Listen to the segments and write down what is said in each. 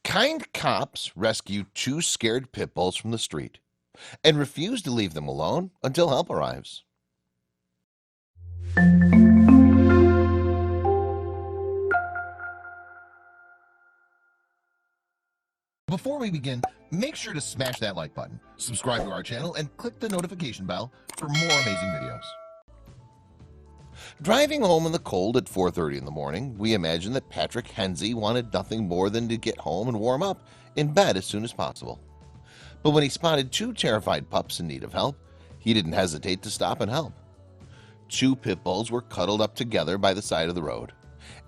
Kind cops rescue two scared pit bulls from the street and refuse to leave them alone until help arrives. Before we begin, make sure to smash that like button, subscribe to our channel, and click the notification bell for more amazing videos. Driving home in the cold at 4:30 in the morning, we imagine that Patrick Hennesy wanted nothing more than to get home and warm up in bed as soon as possible. But when he spotted two terrified pups in need of help, he didn't hesitate to stop and help. Two pit bulls were cuddled up together by the side of the road,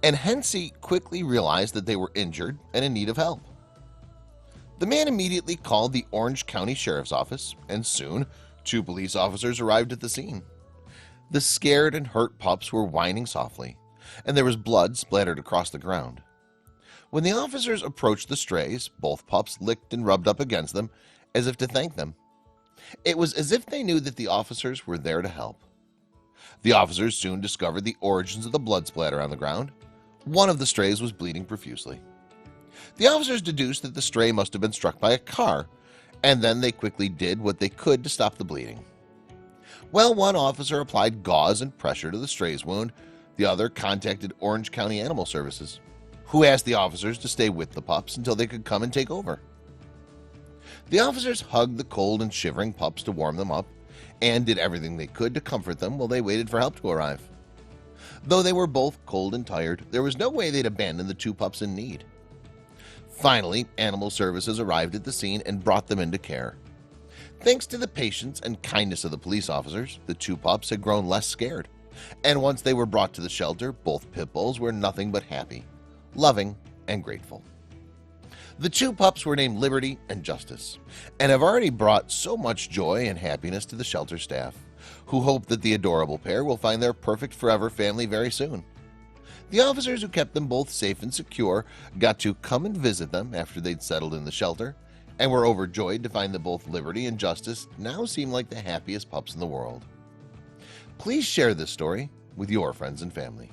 and Hennesy quickly realized that they were injured and in need of help. The man immediately called the Orange County Sheriff's Office, and soon two police officers arrived at the scene. The scared and hurt pups were whining softly, and there was blood splattered across the ground. When the officers approached the strays, both pups licked and rubbed up against them as if to thank them. It was as if they knew that the officers were there to help. The officers soon discovered the origins of the blood splatter on the ground. One of the strays was bleeding profusely. The officers deduced that the stray must have been struck by a car, and then they quickly did what they could to stop the bleeding. Well, one officer applied gauze and pressure to the stray's wound. The other contacted Orange County Animal Services, who asked the officers to stay with the pups until they could come and take over. The officers hugged the cold and shivering pups to warm them up and did everything they could to comfort them while they waited for help to arrive. Though they were both cold and tired, there was no way they'd abandon the two pups in need. Finally, Animal Services arrived at the scene and brought them into care. Thanks to the patience and kindness of the police officers, the two pups had grown less scared, and once they were brought to the shelter, both pit bulls were nothing but happy, loving, and grateful. The two pups were named Liberty and Justice, and have already brought so much joy and happiness to the shelter staff, who hope that the adorable pair will find their perfect forever family very soon. The officers who kept them both safe and secure got to come and visit them after they'd settled in the shelter, and were overjoyed to find that both Liberty and Justice now seem like the happiest pups in the world. Please share this story with your friends and family.